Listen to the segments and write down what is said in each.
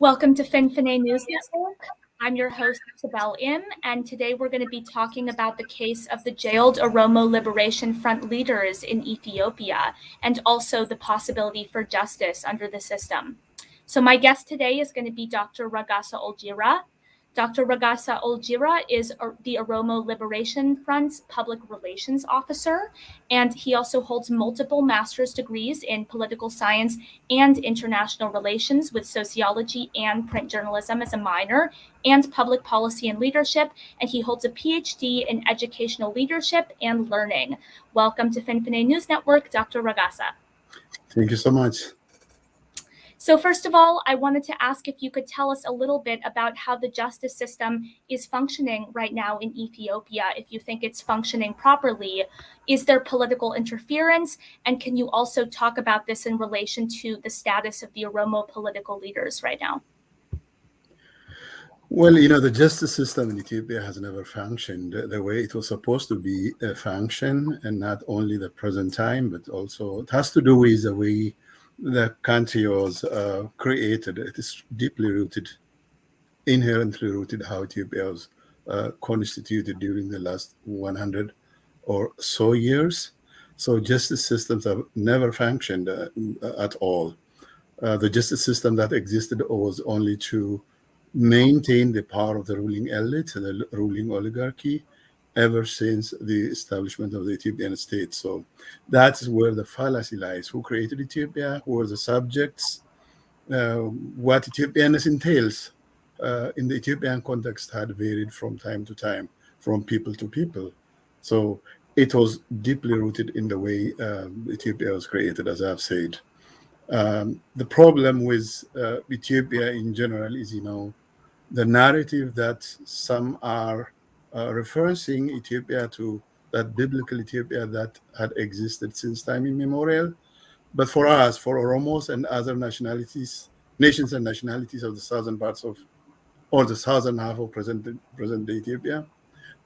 Welcome to FinFine News Network. I'm your host, Sibel Im, and today we're going to be talking about the case of the jailed Oromo Liberation Front Leaders in Ethiopia, and also the possibility for justice under the system. So my guest today is going to be Dr. Ragassa Oljira. Dr. Ragassa Oljira is the Oromo Liberation Front's public relations officer, and he also holds multiple master's degrees in political science and international relations with sociology and print journalism as a minor, and public policy and leadership, and he holds a PhD in educational leadership and learning. Welcome to FinFine News Network, Dr. Ragassa. Thank you so much. So first of all, I wanted to ask if you could tell us a little bit about how the justice system is functioning right now in Ethiopia, if you think it's functioning properly. Is there political interference? And can you also talk about this in relation to the status of the Oromo political leaders right now? Well, the justice system in Ethiopia has never functioned the way it was supposed to be function, and not only the present time, but also it has to do with the way the country was created. It is deeply rooted, inherently rooted, how Ethiopia was constituted during the last 100 or so years. So justice systems have never functioned at all. The justice system that existed was only to maintain the power of the ruling elite, the ruling oligarchy, ever since the establishment of the Ethiopian state. So that's where the fallacy lies. Who created Ethiopia? Who are the subjects? What Ethiopianness entails in the Ethiopian context had varied from time to time, from people to people. So it was deeply rooted in the way Ethiopia was created, as I've said. The problem with Ethiopia in general is, the narrative that some are referencing Ethiopia to that biblical Ethiopia that had existed since time immemorial. But for us, for Oromos and other nationalities, nations and nationalities of the southern parts of, or the southern half of present-day Ethiopia,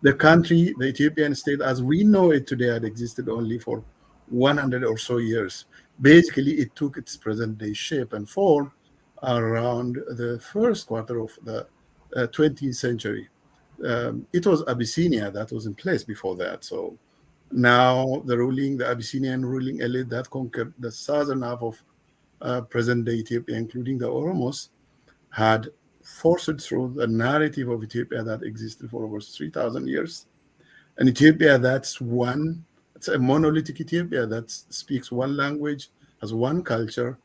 the country, the Ethiopian state, as we know it today, had existed only for 100 or so years. Basically, it took its present-day shape and form around the first quarter of the 20th century. It was Abyssinia that was in place before that. So now the Abyssinian ruling elite that conquered the southern half of present-day Ethiopia, including the Oromos, had forced through the narrative of Ethiopia that existed for over 3,000 years. And Ethiopia, it's a monolithic Ethiopia that speaks one language, has one culture,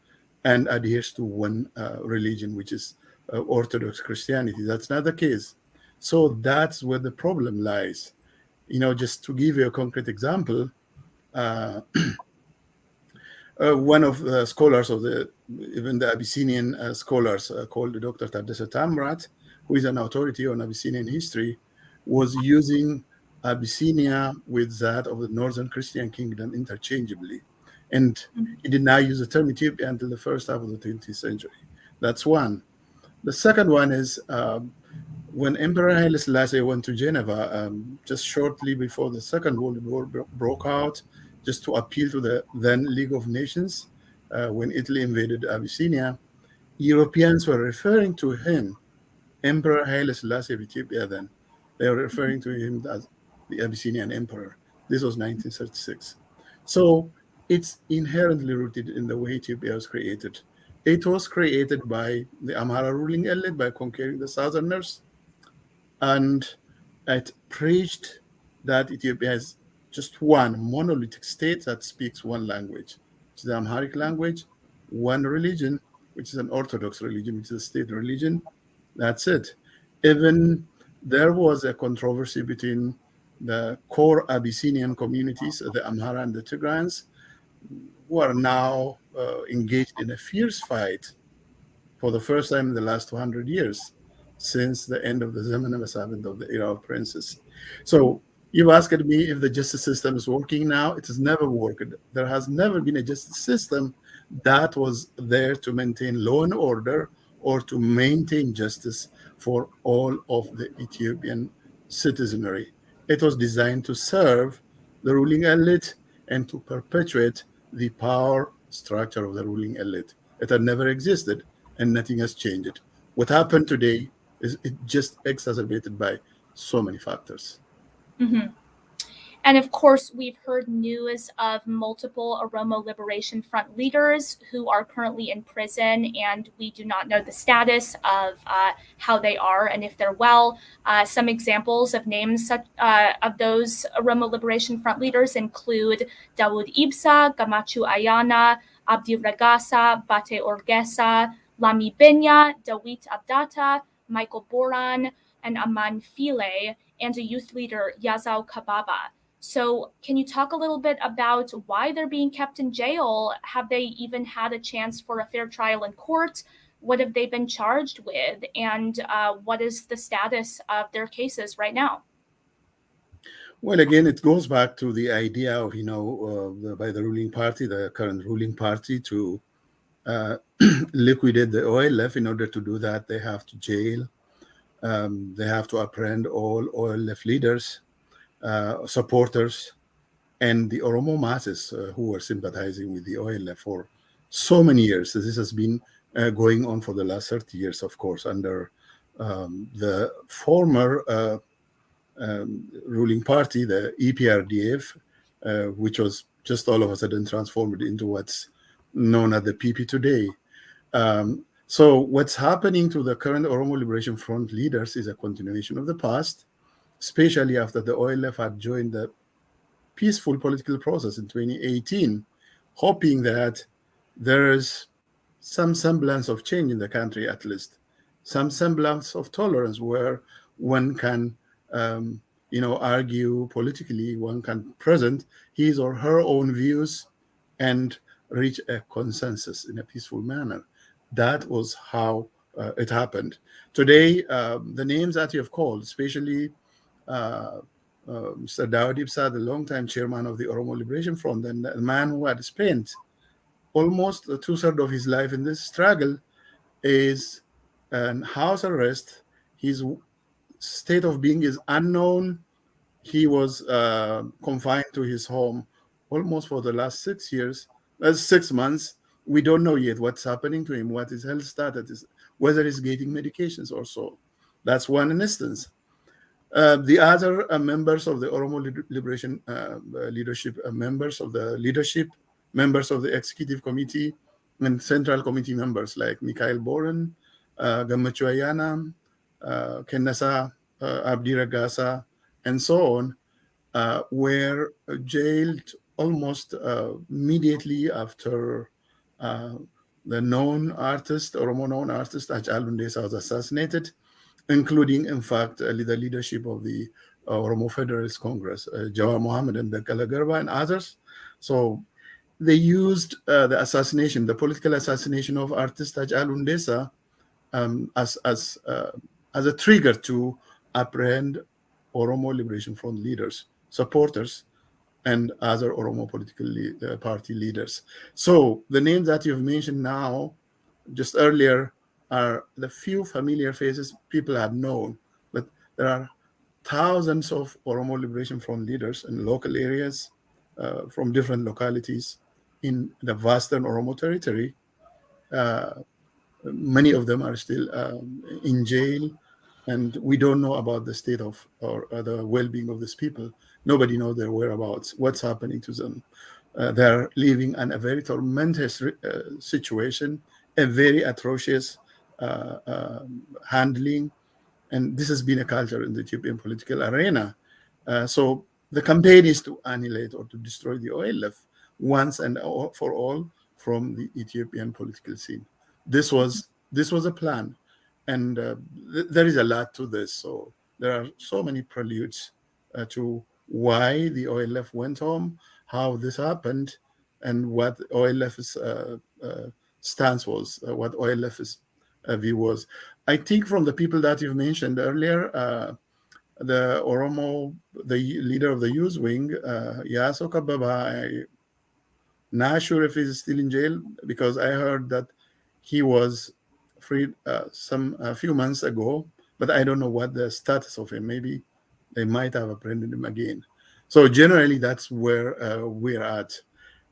and adheres to one religion, which is Orthodox Christianity. That's not the case. So that's where the problem lies. Just to give you a concrete example, one of the scholars of even the Abyssinian scholars called Dr. Taddese Tamrat, who is an authority on Abyssinian history, was using Abyssinia with that of the Northern Christian Kingdom interchangeably. And he did not use the term Ethiopia until the first half of the 20th century. That's one. The second one is when Emperor Haile Selassie went to Geneva just shortly before the Second World War broke out, just to appeal to the then League of Nations, when Italy invaded Abyssinia, Europeans were referring to him, Emperor Haile Selassie of Ethiopia then. They were referring to him as the Abyssinian Emperor. This was 1936. So it's inherently rooted in the way Ethiopia was created. It was created by the Amhara ruling elite by conquering the Southerners, and it preached that Ethiopia is just one monolithic state that speaks one language, which is the Amharic language, one religion, which is an Orthodox religion, which is a state religion. That's it. Even there was a controversy between the core Abyssinian communities, the Amhara and the Tigrayans, who are now engaged in a fierce fight for the first time in the last 200 years, since the end of the Zemen of the era of princes. So you've asked me if the justice system is working now. It has never worked. There has never been a justice system that was there to maintain law and order or to maintain justice for all of the Ethiopian citizenry. It was designed to serve the ruling elite and to perpetuate the power structure of the ruling elite. It had never existed, and nothing has changed. What happened today is it just exacerbated by so many factors. Mm-hmm. And of course, we've heard news of multiple Oromo Liberation Front leaders who are currently in prison, and we do not know the status of how they are and if they're well. Some examples of names of those Oromo Liberation Front leaders include Dawood Ibsa, Gamachu Ayana, Abdi Ragassa, Bate Orgesa, Lami Binya, Dawit Abdata, Michael Boran, and Aman File, and a youth leader, Yazao Kababa. So, can you talk a little bit about why they're being kept in jail? Have they even had a chance for a fair trial in court? What have they been charged with? And what is the status of their cases right now? Well, again, it goes back to the idea of, by the ruling party, the current ruling party, to liquidate the OLF. In order to do that, they have to jail, they have to apprehend all OLF leaders, supporters, and the Oromo masses who were sympathizing with the OLF for so many years. This has been going on for the last 30 years, of course, under the former ruling party, the eprdf, which was just all of a sudden transformed into what's known as the PP today. So what's happening to the current Oromo Liberation Front leaders is a continuation of the past, especially after the OLF had joined the peaceful political process in 2018, hoping that there is some semblance of change in the country, at least some semblance of tolerance, where one can, argue politically, one can present his or her own views and reach a consensus in a peaceful manner. That was how it happened. Today, the names that you have called, especially uh, Mr. Dawood Ibsa, the longtime chairman of the Oromo Liberation Front, and a man who had spent almost two-thirds of his life in this struggle, is an house arrest. His state of being is unknown. He was confined to his home almost for the last 6 years, 6 months. We don't know yet what's happening to him, what his health status is, whether he's getting medications or so. That's one instance. The other members of the Oromo Liberation leadership, members of the leadership, members of the executive committee, and central committee members like Mikhail Boran, Gamachu Ayana, Kennasa, Abdi Ragassa, and so on, were jailed almost immediately after uh, the known artist, Oromo known artist, Hachalu Hundessa was assassinated, including, in fact, the leadership of the Oromo Federalist Congress, Jawar Mohammed and Bekele Gerba and others. So they used the political assassination of artist Hachalu Hundessa as a trigger to apprehend Oromo Liberation Front leaders, supporters, and other Oromo political party leaders. So the names that you've mentioned now, just earlier, are the few familiar faces people have known, but there are thousands of Oromo Liberation Front leaders in local areas from different localities in the Western Oromo territory. Uh, Many of them are still in jail, and we don't know about the state of or the well-being of these people. Nobody knows their whereabouts, what's happening to them. They're living in a very tormentous situation, a very atrocious handling, and this has been a culture in the Ethiopian political arena. So the campaign is to annihilate or to destroy the OLF once and for all from the Ethiopian political scene. This was a plan, and there is a lot to this. So there are so many preludes to why the OLF went home, how this happened, and what OLF's stance was, what OLF's view was. I think from the people that you've mentioned earlier, the Oromo, the leader of the youth wing, Yaso Kababa, I'm not sure if he's still in jail, because I heard that he was freed a few months ago, but I don't know what the status of him. Maybe they might have apprehended him again. So generally, that's where we're at.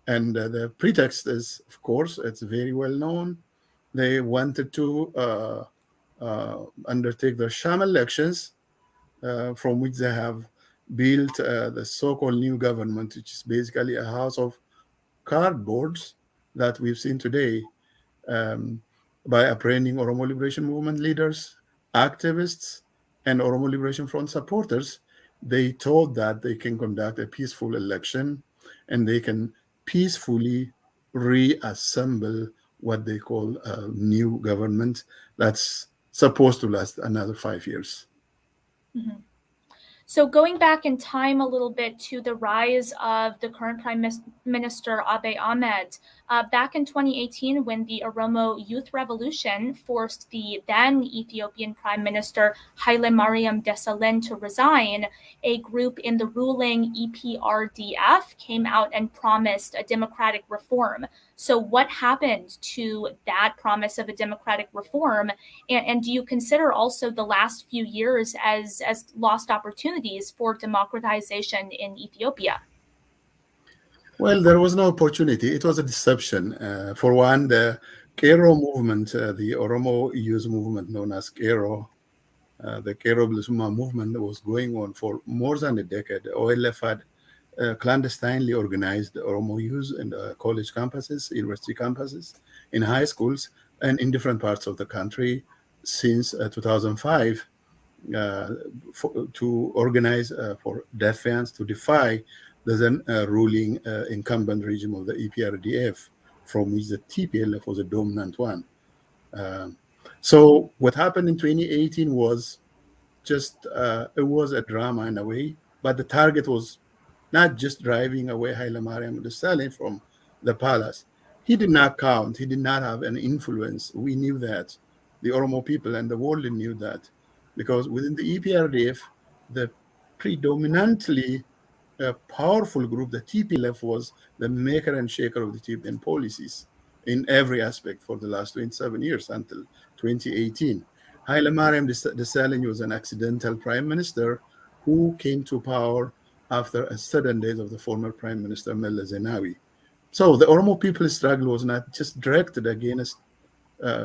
And the pretext is, of course, it's very well known. They wanted to undertake the sham elections, from which they have built the so-called new government, which is basically a house of cardboards that we've seen today, um, by apprehending Oromo Liberation Movement leaders, activists, and Oromo Liberation Front supporters. They told that they can conduct a peaceful election and they can peacefully reassemble what they call a new government that's supposed to last another 5 years. Mhm. So going back in time a little bit to the rise of the current Prime Minister Abiy Ahmed, back in 2018, when the Oromo Youth Revolution forced the then Ethiopian Prime Minister Haile Mariam Desalegn to resign, a group in the ruling eprdf came out and promised a democratic reform. So what happened to that promise of a democratic reform? And do you consider also the last few years as lost opportunities for democratization in Ethiopia? Well, there was no opportunity. It was a deception. For one, the Kero movement, the Oromo youth movement known as Kero, the Kero Blisuma movement that was going on for more than a decade. OLF had clandestinely organized Oromo youth in college campuses, university campuses, in high schools, and in different parts of the country since 2005, to organize for defense, to defy the then ruling incumbent regime of the EPRDF, from which the TPLF was a dominant one. Um, so what happened in 2018 was just, it was a drama in a way, but the target was not just driving away Haile Mariam Desalegn from the palace. He did not count. He did not have an influence. We knew that. The Oromo people and the world knew that, because within the EPRDF, the predominantly powerful group, the TPLF, was the maker and shaker of the Ethiopian policies in every aspect for the last 27 years until 2018. Haile Mariam Desalegn was an accidental prime minister who came to power after a sudden death of the former prime minister Mele Zenawi. So the Oromo people's struggle was not just directed against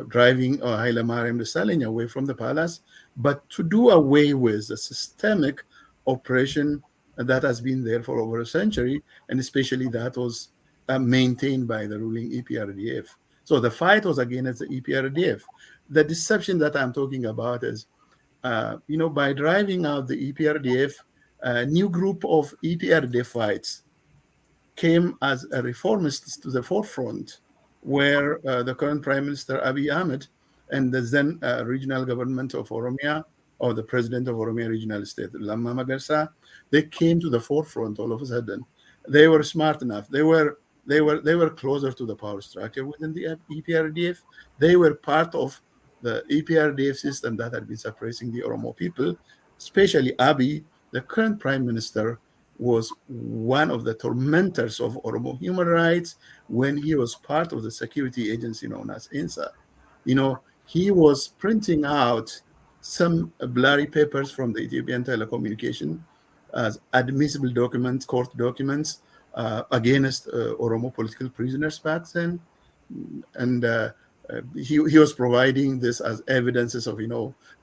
driving Haile Mariam Desalegn away from the palace, but to do away with the systemic oppression that has been there for over a century, and especially that was maintained by the ruling EPRDF. So the fight was against the EPRDF. The deception that I'm talking about is, by driving out the EPRDF, a new group of EPRDFites came as a reformist to the forefront, where the current Prime Minister Abiy Ahmed and the then regional government of Oromia, or the president of Oromia regional state, Lamma Magarsa, they came to the forefront all of a sudden. They were smart enough. They were closer to the power structure within the EPRDF. They were part of the EPRDF system that had been suppressing the Oromo people, especially Abiy, the current prime minister, was one of the tormentors of Oromo human rights when he was part of the security agency known as INSA. He was printing out some blurry papers from the Ethiopian telecommunication as admissible documents, court documents, against Oromo political prisoners back then. And he was providing this as evidences of,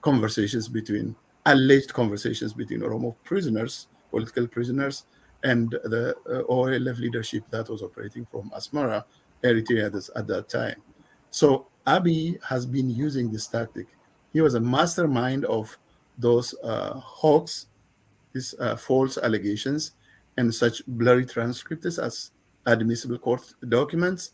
conversations between, alleged conversations between Oromo prisoners, political prisoners, and the OLF leadership that was operating from Asmara, Eritrea at that time. So Abiy has been using this tactic. He was a mastermind of those hoax, these false allegations, and such blurry transcripts as admissible court documents.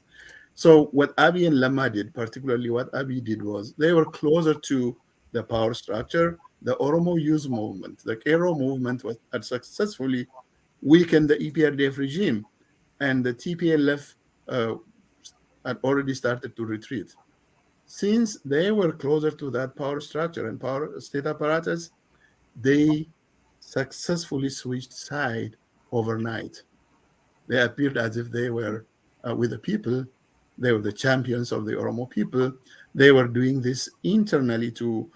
So what Abiy and Lama did, particularly what Abiy did, was they were closer to the power structure. The Oromo Youth Movement, the Kero movement, had successfully weakened the EPRDF regime, and the TPLF had already started to retreat. Since they were closer to that power structure and power state apparatus, they successfully switched side overnight. They appeared as if they were with the people. They were the champions of the Oromo people. They were doing this internally to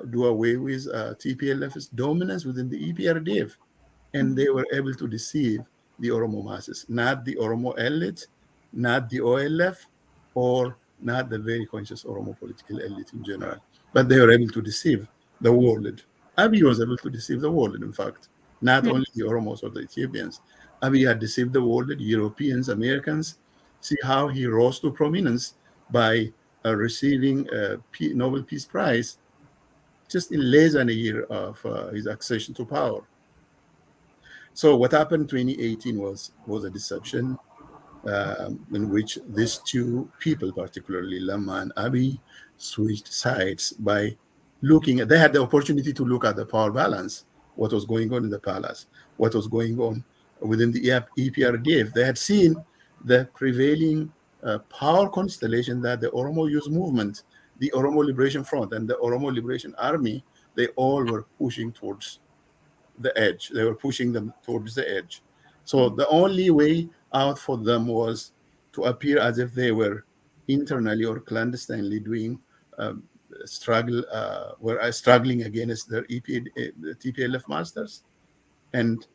do away with TPLF's dominance within the EPRDF. And they were able to deceive the Oromo masses, not the Oromo elite, not the OLF, or not the very conscious Oromo political elite in general. but they were able to deceive the world. Abiy was able to deceive the world, in fact, not only the Oromos or the Ethiopians. Abiy had deceived the world, Europeans, Americans. See how he rose to prominence by receiving a Nobel Peace Prize just in less than a year of his accession to power. So what happened in 2018 was a deception in which these two people, particularly Lama and Abiy, switched sides by looking at, they had the opportunity to look at the power balance, what was going on in the palace, what was going on within the EPRDF. They had seen the prevailing power constellation that the Oromo Youth Movement, the Oromo Liberation Front, and the Oromo Liberation Army, they all were pushing towards the edge. They were pushing them towards the edge. So the only way out for them was to appear as if they were internally or clandestinely doing struggle, were struggling against their TPLF masters. And,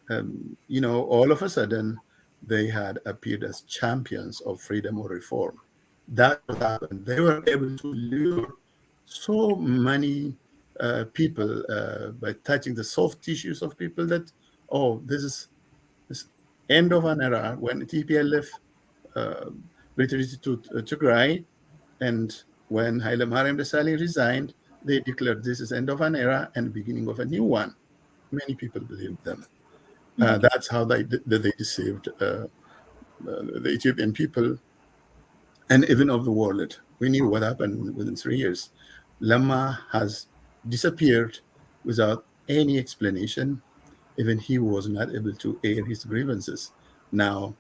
all of a sudden, they had appeared as champions of freedom or reform. That's what happened. They were able to lure so many people by touching the soft tissues of people that, oh, this end of an era when TPLF uh, retreated to Tigray, and when Haile Mariam Desalegn resigned, they declared this is end of an era and beginning of a new one. Many people believed them. That's how they deceived the Ethiopian people and even of the world. We knew what happened within 3 years. Lama has disappeared without any explanation. Even he was not able to air his grievances. Now,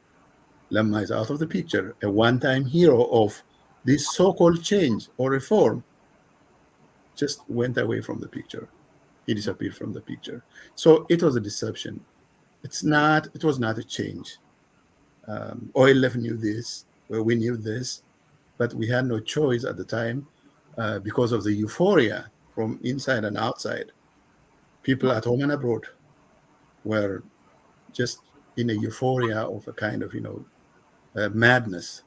Lama is out of the picture. A one-time hero of this so-called change or reform just went away from the picture. He disappeared from the picture. So it was a deception. It was not a change. OLF knew this, we knew this, but we had no choice at the time because of the euphoria from inside and outside. People at home and abroad were just in a euphoria of a kind of, madness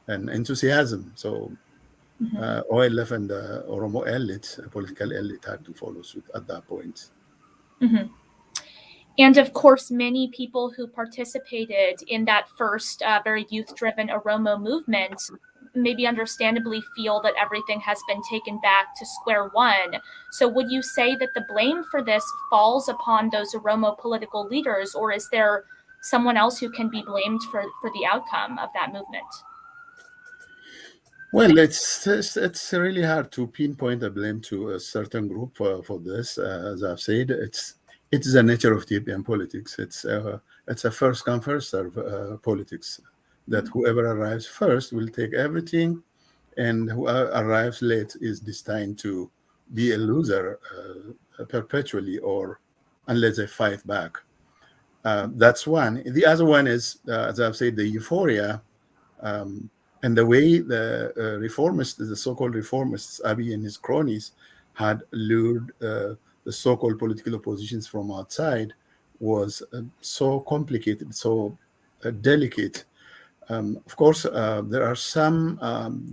and enthusiasm. So OLF and the Oromo elite, political elite, had to follow suit at that point. And of course, many people who participated in that first very youth-driven Oromo movement maybe understandably feel that everything has been taken back to square one. So would you say that the blame for this falls upon those Oromo political leaders, or is there someone else who can be blamed for the outcome of that movement? Well, it's really hard to pinpoint a blame to a certain group for this. As I've said, it's the nature of Ethiopian politics. It's a first come first serve politics. That whoever arrives first will take everything, and whoever arrives late is destined to be a loser perpetually, or unless they fight back. That's one. The other one is, as I've said, the euphoria. And the way the reformists, the so-called reformists, Abiy and his cronies, had lured the so-called political oppositions from outside was so complicated, so delicate. Of course, there are some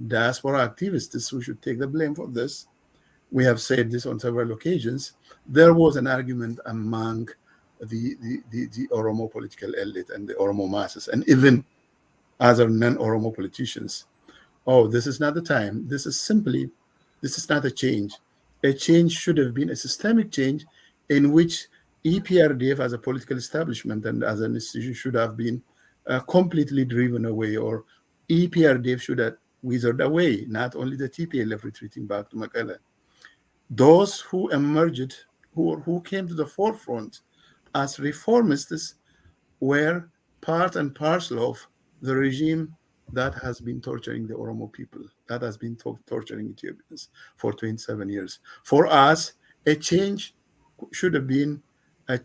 diaspora activists who should take the blame for this. We have said this on several occasions. There was an argument among the Oromo political elite and the Oromo masses, and even other non-Oromo politicians. Oh, this is not the time. This is not a change. A change should have been a systemic change in which EPRDF as a political establishment and as an institution should have been completely driven away, or EPRDF should have withered away, not only the TPLF retreating back to Mekelle. Those who emerged, who came to the forefront as reformists, were part and parcel of the regime that has been torturing the Oromo people, that has been torturing Ethiopians for 27 years. For us, a change should have been a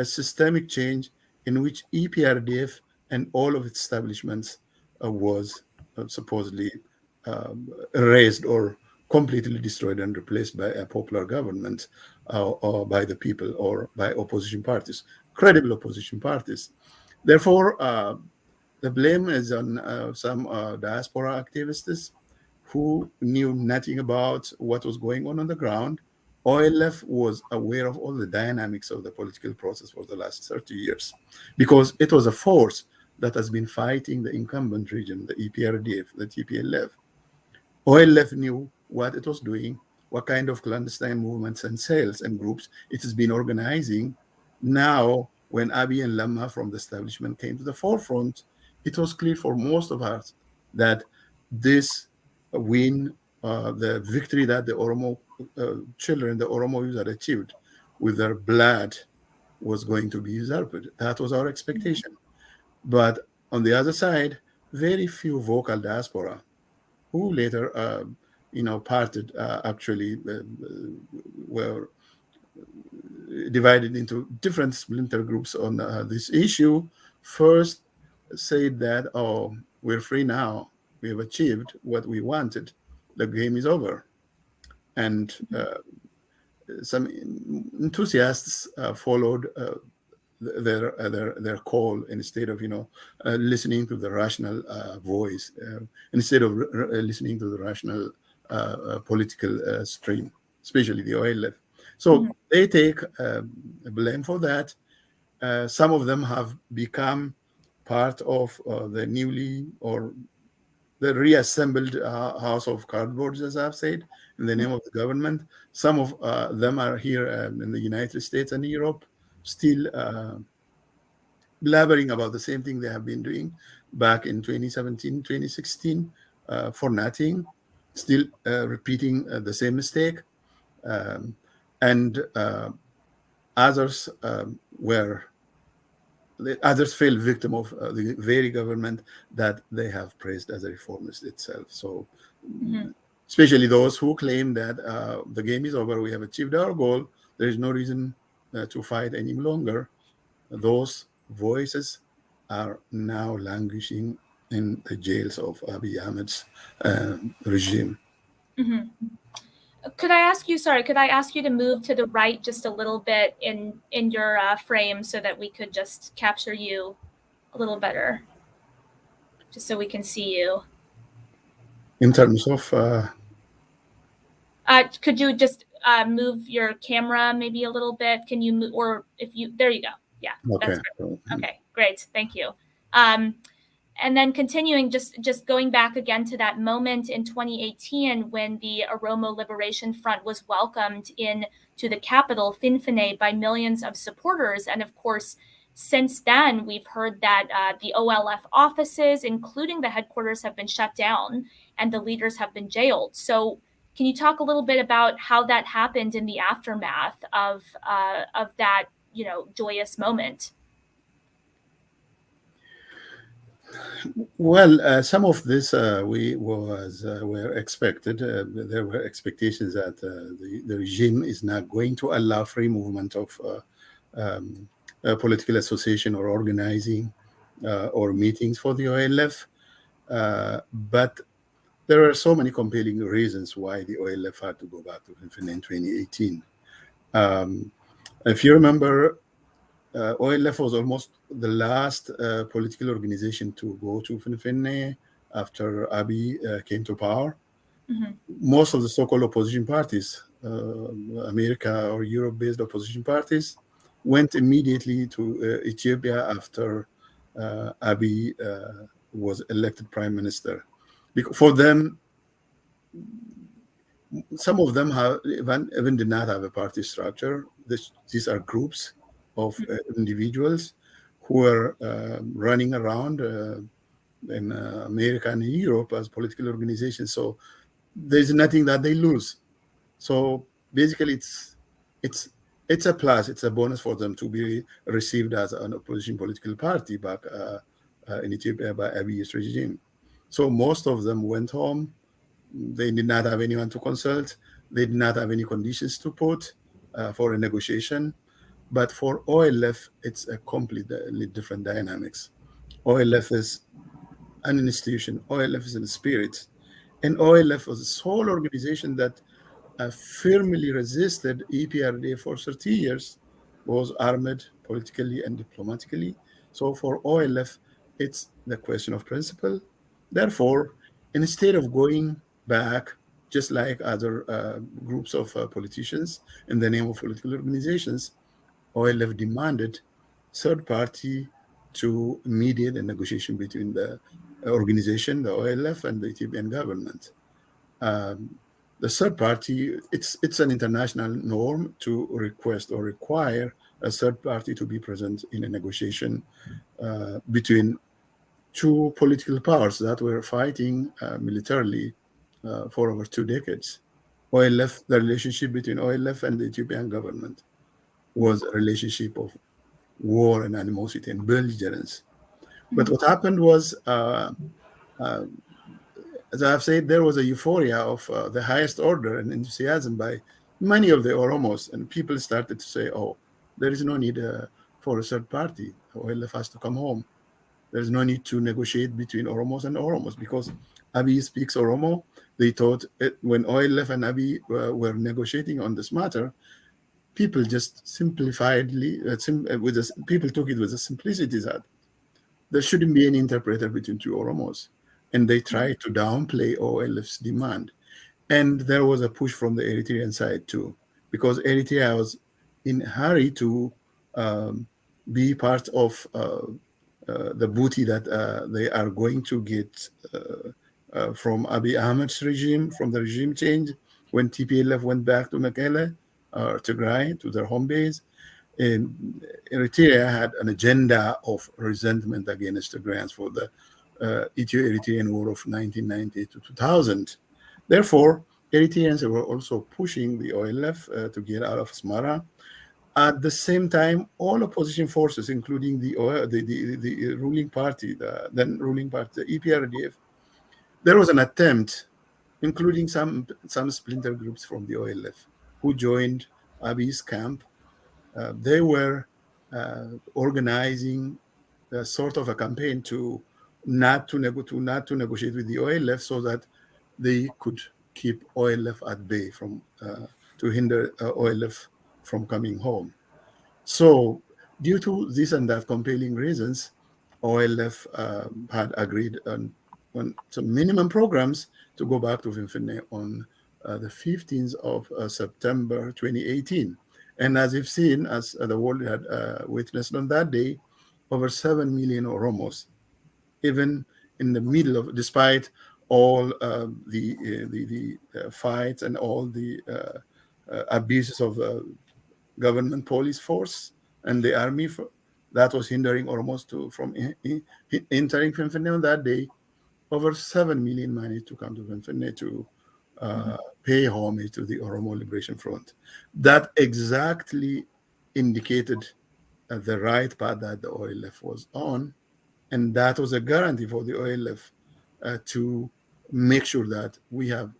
systemic change in which EPRDF and all of its establishments was supposedly erased or completely destroyed and replaced by a popular government or by the people or by opposition parties, credible opposition parties. Therefore, the blame is on some diaspora activists who knew nothing about what was going on the ground. OLF was aware of all the dynamics of the political process for the last 30 years because it was a force that has been fighting the incumbent regime, the eprdf, the TPLF. OLF knew what it was doing, what kind of clandestine movements and cells and groups it has been organizing. Now, when Abiy and Lama from the establishment came to the forefront, it was clear for most of us that this win, the victory that the Oromo children, the Oromo youth had achieved with their blood was going to be usurped. That was our expectation. But on the other side, very few vocal diaspora who later, parted, actually were divided into different splinter groups on this issue. First, said that, oh, we're free now. We have achieved what we wanted. The game is over. And some enthusiasts followed their call instead of listening to the rational voice, instead of listening to the rational political stream, especially the OLF. So they take blame for that. Some of them have become part of the newly or the reassembled House of Cardboards, as I've said, in the name of the government. Some of them are here in the United States and Europe, still blabbering about the same thing they have been doing back in 2017, 2016, for nothing, still repeating the same mistake. And others others fell victim of the very government that they have praised as a reformist itself. So, especially those who claim that the game is over, we have achieved our goal, there is no reason to fight any longer. Those voices are now languishing in the jails of Abiy Ahmed's regime. Could I ask you to move to the right just a little bit in your frame so that we could just capture you a little better, just so we can see you. In terms of... could you just move your camera maybe a little bit? Can you move, or if you, there you go. Yeah, okay. That's great. Okay, great. Thank you. And then continuing, just going back again to that moment in 2018 when the Oromo Liberation Front was welcomed into the capital, Finfinne, by millions of supporters. And of course, since then, we've heard that the OLF offices, including the headquarters, have been shut down and the leaders have been jailed. So can you talk a little bit about how that happened in the aftermath of that, joyous moment? Well, some of this were expected. There were expectations that the regime is not going to allow free movement of political association or organizing or meetings for the OLF. But there are so many compelling reasons why the OLF had to go back to Finfinne in 2018. If you remember, OLF was almost the last political organization to go to Finfinne after Abiy came to power. Most of the so-called opposition parties, America or Europe-based opposition parties, went immediately to Ethiopia after Abiy was elected prime minister. For them, some of them even did not have a party structure. These are groups of individuals who are running around in America and in Europe as political organizations. So there's nothing that they lose. So basically, it's a plus. It's a bonus for them to be received as an opposition political party back in Ethiopia by Abiy's regime. So most of them went home. They did not have anyone to consult. They did not have any conditions to put for a negotiation. But for OLF, it's a completely different dynamics. OLF is an institution. OLF is a spirit. And OLF was a sole organization that firmly resisted EPRDF for 30 years, was armed politically and diplomatically. So for OLF, it's the question of principle. Therefore, instead of going back, just like other groups of politicians in the name of political organizations. OLF demanded third party to mediate a negotiation between the organization, the OLF, and the Ethiopian government. Um, the third party, it's an international norm to request or require a third party to be present in a negotiation between two political powers that were fighting militarily for over 2 decades. OLF, the relationship between OLF and the Ethiopian government was a relationship of war and animosity and belligerence. But what happened was, uh, as I've said, there was a euphoria of the highest order and enthusiasm by many of the Oromos, and people started to say, "Oh, there is no need for a third party. OLF has to come home. There's no need to negotiate between Oromos and Oromos because Abiy speaks Oromo." They thought when OLF and Abiy were negotiating on this matter, people just simplifiedly, people took it with a simplicity that there shouldn't be any interpreter between two Oromos. And they tried to downplay OLF's demand. And there was a push from the Eritrean side too, because Eritrea was in a hurry to be part of the booty that they are going to get from Abiy Ahmed's regime, from the regime change, when TPLF went back to Mekelle, Tigray, to their home base. Eritrea had an agenda of resentment against Tigrayans for the Ethio-Eritrean War of 1990 to 2000. Therefore, Eritreans were also pushing the OLF to get out of Asmara. At the same time, all opposition forces, including the ruling party, the then ruling party, the eprdf, there was an attempt, including some splinter groups from the OLF, who joined Abiy's camp. They were organizing a sort of a campaign to not to negotiate with the OLF, so that they could keep OLF at bay from to hinder OLF from coming home. So, due to this and that compelling reasons, OLF had agreed on some minimum programs to go back to Finfinne on the 15th of September 2018. And as you've seen, as the world had witnessed on that day, over 7 million Oromos, even in the middle of, despite all the fights and all the abuses of government police force and the army that was hindering Oromos from entering Finfinne on that day, over 7 million managed to come to Finfinne to pay homage to the Oromo Liberation Front. That exactly indicated the right path that the OLF was on, and that was a guarantee for the OLF to make sure that we have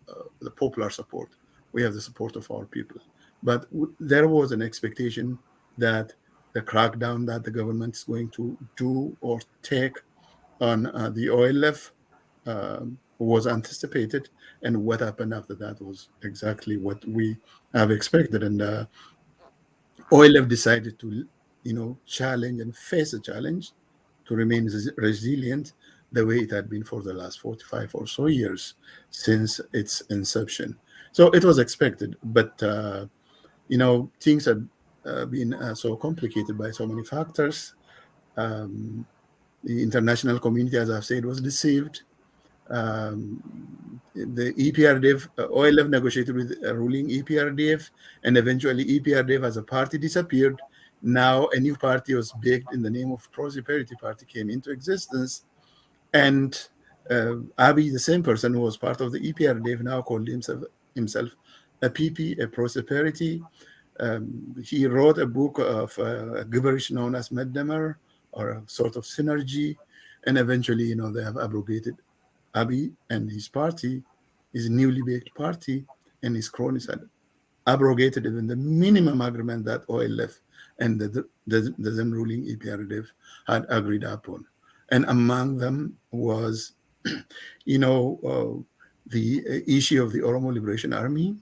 the popular support, we have the support of our people. But there was an expectation that the crackdown that the government is going to do or take on the OLF was anticipated, and what happened after that was exactly what we have expected. And OLF decided to, challenge and face a challenge to remain resilient the way it had been for the last 45 or so years since its inception. So it was expected, but things had been so complicated by so many factors. The international community, as I've said, was deceived. The eprdf, OLF negotiated with a ruling eprdf, and eventually eprdf as a party disappeared. Now a new party was baked in the name of Prosperity Party came into existence, and Abiy, the same person who was part of the eprdf, now called himself a PP, a Prosperity. He wrote a book of gibberish known as Meddemer, or a sort of synergy, and eventually, they have abrogated Abiy and his party, his newly baked party, and his cronies had abrogated even the minimum agreement that OLF and the then ruling eprdf had agreed upon. And among them was, the issue of the Oromo Liberation Army.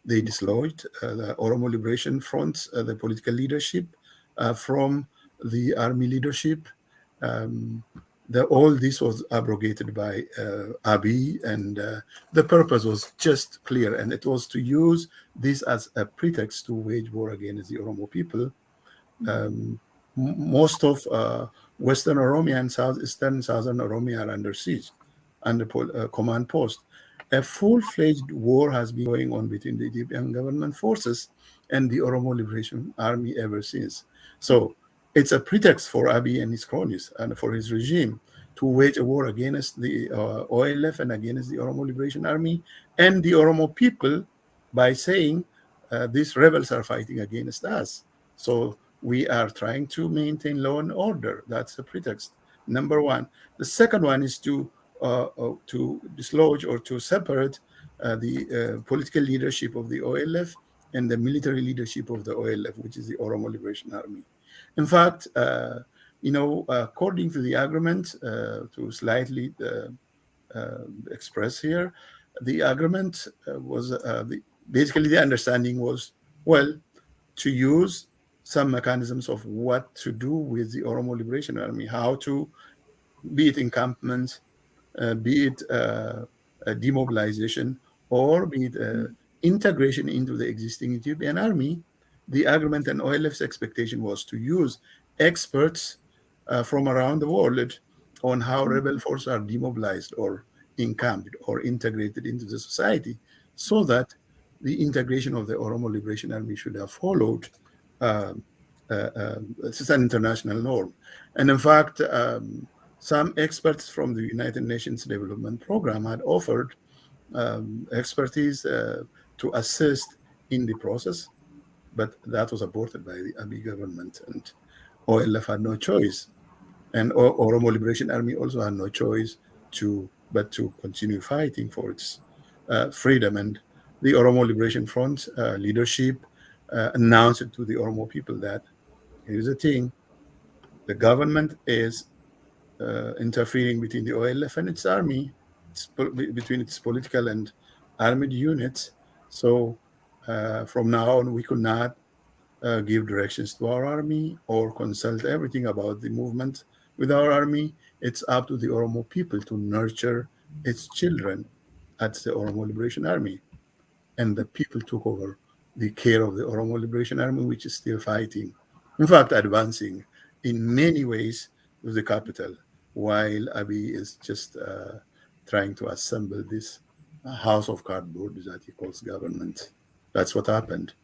They dislodged the Oromo Liberation Front, the political leadership, from the army leadership. All this was abrogated by Abiy, and the purpose was just clear, and it was to use this as a pretext to wage war against the Oromo people. um, Most of Western Oromia and Southern Oromia are under siege, under command post. A full-fledged war has been going on between the Ethiopian government forces and the Oromo Liberation Army ever since. So it's a pretext for Abiy and his cronies and for his regime to wage a war against the OLF and against the Oromo Liberation Army and the Oromo people by saying these rebels are fighting against us. So we are trying to maintain law and order. That's a pretext. Number one. The second one is to dislodge or to separate the political leadership of the OLF and the military leadership of the OLF, which is the Oromo Liberation Army. In fact, according to the agreement, to slightly express here, the agreement was basically the understanding was, well, to use some mechanisms of what to do with the Oromo Liberation Army, how to, be it encampment, be it demobilization, or be it integration into the existing Ethiopian army. The agreement and OLF's expectation was to use experts from around the world on how rebel forces are demobilized or encamped or integrated into the society, so that the integration of the Oromo Liberation Army should have followed. Um, it's an international norm. And in fact, some experts from the United Nations Development Program had offered expertise to assist in the process, but that was aborted by the Abiy government, and OLF had no choice. And Oromo Liberation Army also had no choice but to continue fighting for its freedom. And the Oromo Liberation Front leadership announced to the Oromo people that here's the thing: the government is interfering between the OLF and its army, between its political and armed units. So from now on, we could not give directions to our army or consult everything about the movement with our army. It's up to the Oromo people to nurture its children at the Oromo Liberation Army. And the people took over the care of the Oromo Liberation Army, which is still fighting, in fact, advancing in many ways to the capital, while Abiy is just trying to assemble this house of cardboard that he calls government. That's what happened.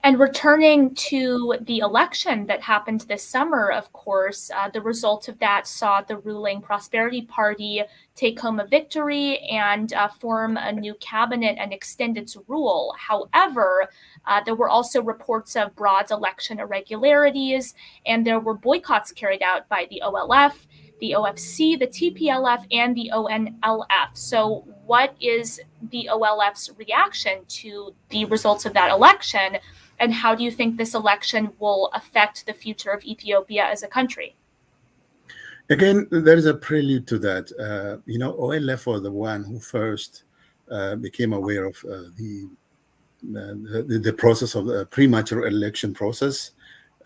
And returning to the election that happened this summer, of course, the result of that saw the ruling Prosperity Party take home a victory and form a new cabinet and extend its rule. However, there were also reports of broad election irregularities, and there were boycotts carried out by the OLF, the OFC, the TPLF, and the ONLF. So, what is the OLF's reaction to the results of that election? And how do you think this election will affect the future of Ethiopia as a country? Again, there is a prelude to that. OLF was the one who first became aware of the process of the premature election process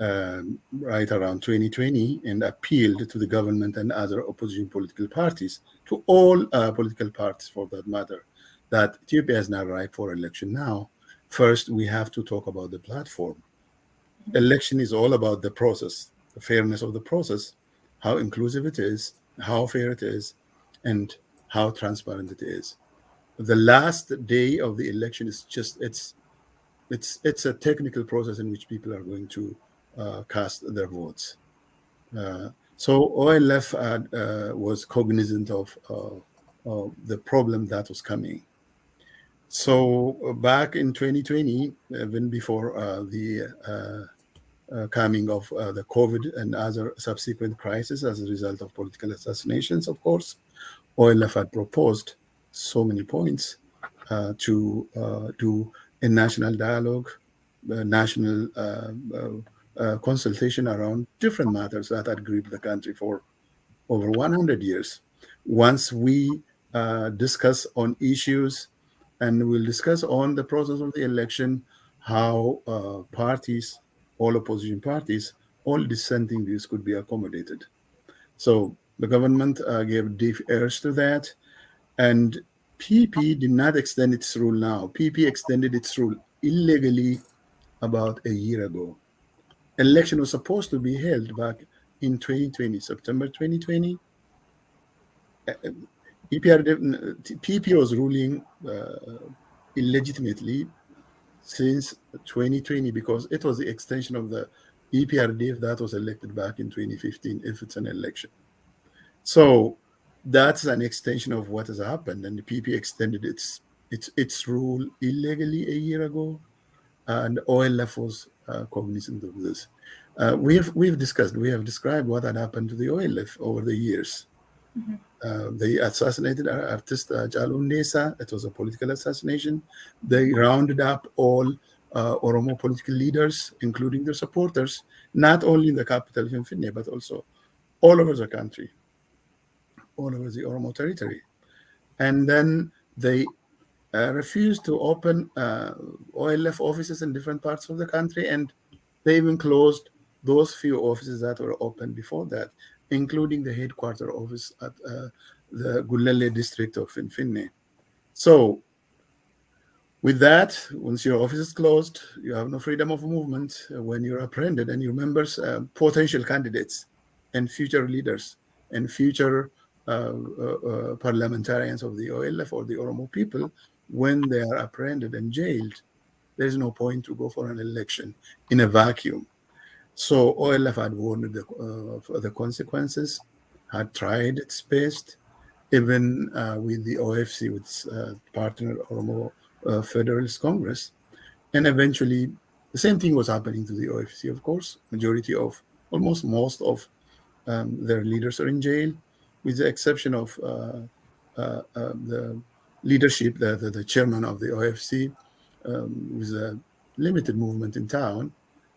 right around 2020, and appealed to the government and other opposition political parties, to all political parties for that matter, that Ethiopia is not ripe for election now. First, we have to talk about the platform. Election is all about the process, the fairness of the process, how inclusive it is, how fair it is, and how transparent it is. The last day of the election is just it's a technical process in which people are going to cast their votes. So OLF was cognizant of the problem that was coming. So back in 2020, even before the coming of the COVID and other subsequent crises as a result of political assassinations, of course, OLF had proposed so many points to do a national dialogue, national consultation around different matters that had gripped the country for over 100 years. Once we discuss on issues, and we'll discuss on the process of the election, how parties, all opposition parties, all dissenting views could be accommodated. So the government gave deaf ears to that, and PP did not extend its rule now. PP extended its rule illegally about a year ago. Election was supposed to be held back in 2020, September 2020. PP was ruling illegitimately since 2020 because it was the extension of the EPRDF that was elected back in 2015 if it's an election. So that's an extension of what has happened, and the PP extended its rule illegally a year ago, and OLF was cognizant of this. We have described what had happened to the OLF over the years. They assassinated our artist Jalun Nesa. It was a political assassination. They rounded up all Oromo political leaders, including their supporters, not only in the capital, Finfinne, but also all over the country, all over the Oromo territory. And then they refused to open OLF offices in different parts of the country, and they even closed those few offices that were open before that, including the headquarter office at the Gulele district of Finfinne. So with that, once your office is closed, you have no freedom of movement. When you're apprehended and your members, potential candidates and future leaders and future parliamentarians of the OLF or the Oromo people, when they are apprehended and jailed, there's no point to go for an election in a vacuum. So OLF had warned the consequences, had tried its best, even with the OFC, with its partner Oromo Federalist Congress. And eventually, the same thing was happening to the OFC, of course. Majority of, almost most of their leaders are in jail, with the exception of the leadership, the chairman of the OFC, with a limited movement in town.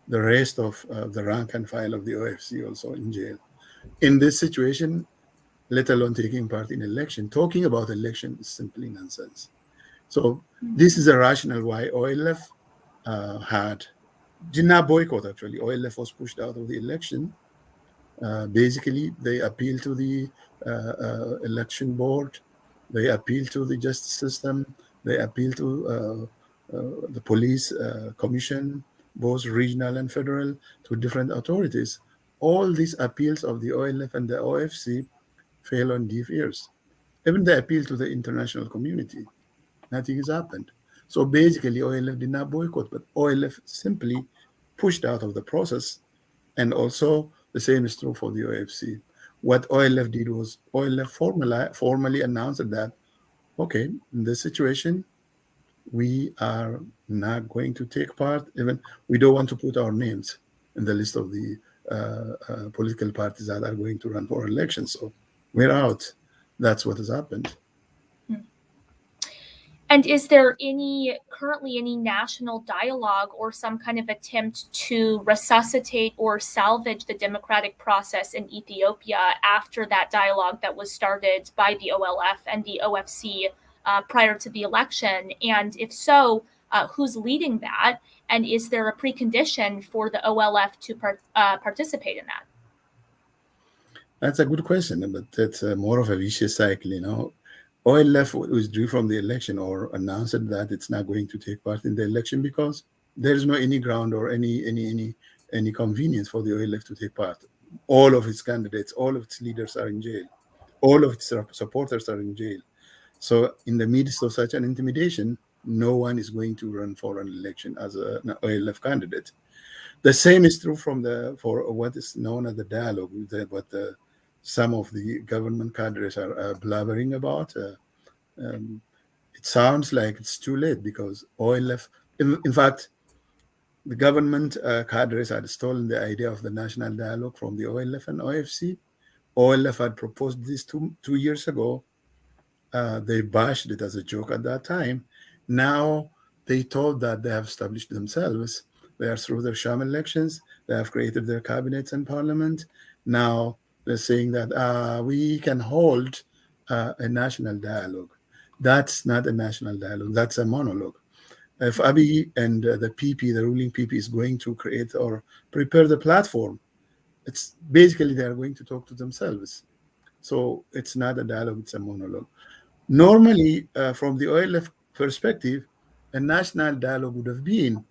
The rest of the rank and file of the OFC also in jail. In this situation, let alone taking part in election, talking about election is simply nonsense. So this is a rationale why OLF did not boycott, actually. OLF was pushed out of the election. Basically, they appealed to the election board. They appealed to the justice system. They appealed to the police commission, both regional and federal, to different authorities. All these appeals of the OLF and the OFC fell on deaf ears. Even the appeal to the international community, nothing has happened. So basically, OLF did not boycott, but OLF simply pushed out of the process. And also, the same is true for the OFC. What OLF did was OLF formally announced that, okay, in this situation, we are not going to take part. Even we don't want to put our names in the list of the political parties that are going to run for elections. So we're out. That's what has happened. And is there currently any national dialogue or some kind of attempt to resuscitate or salvage the democratic process in Ethiopia after that dialogue that was started by the OLF and the OFC prior to the election? And if so, who's leading that? And is there a precondition for the OLF to participate in that? That's a good question, but that's more of a vicious cycle. OLF withdrew from the election or announced that it's not going to take part in the election because there is no any ground or any convenience for the OLF to take part. All of its candidates, all of its leaders are in jail. All of its supporters are in jail. So in the midst of such an intimidation, no one is going to run for an election as an OLF candidate. The same is true for what is known as the dialogue, what some of the government cadres are blabbering about. It sounds like it's too late because OLF, in fact, the government cadres had stolen the idea of the national dialogue from the OLF and OFC. OLF had proposed this two years ago. They bashed it as a joke at that time. Now they thought that they have established themselves. They are through their sham elections. They have created their cabinets and parliament. Now they're saying that we can hold a national dialogue. That's not a national dialogue. That's a monologue. If Abiy and the PP, the ruling PP, is going to create or prepare the platform It's basically they are going to talk to themselves. So it's not a dialogue, it's a monologue. Normally, from the OLF perspective, a national dialogue would have been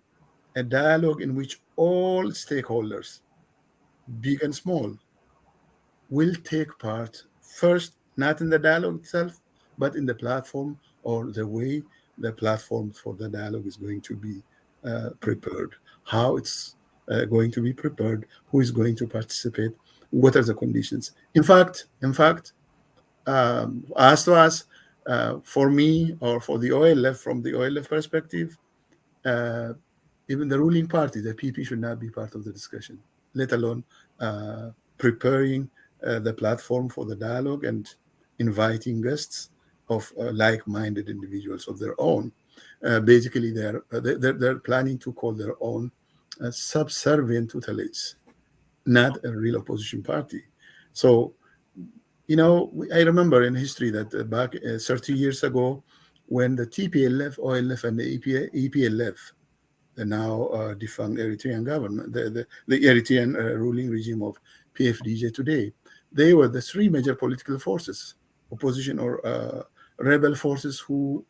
a dialogue in which all stakeholders, big and small, will take part first, not in the dialogue itself, but in the platform or the way the platform for the dialogue is going to be prepared, how it's going to be prepared, who is going to participate, what are the conditions. In fact, as to us, for me or for the OLF, from the OLF perspective, uh, even the ruling party, the PP, should not be part of the discussion, let alone preparing the platform for the dialogue and inviting guests of like-minded individuals of their own. Basically, they're planning to call their own subservient tutelates, not a real opposition party. So, I remember in history that back 30 years ago, when the TPLF, OLF, and the EPLF, the now defunct Eritrean government, the Eritrean ruling regime of PFDJ today, they were the three major political forces, opposition or rebel forces, who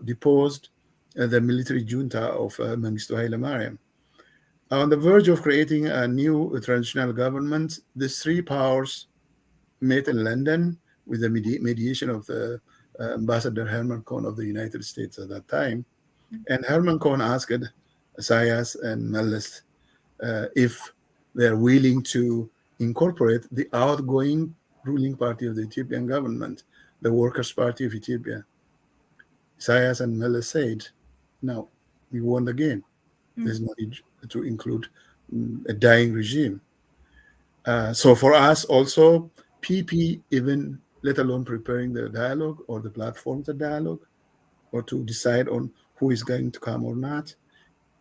deposed the military junta of Mengistu Haile Mariam. On the verge of creating a new transitional government, these three powers met in London with the mediation of the Ambassador Herman Cohn of the United States at that time. And Herman Cohn asked Isaias and Meles if they're willing to incorporate the outgoing ruling party of the Ethiopian government, the Workers' Party of Ethiopia. Isaias and Meles said, no, we won the game. There's no need to include a dying regime. So for us also, PP, even let alone preparing the dialogue or the platform to dialogue or to decide on who is going to come or not,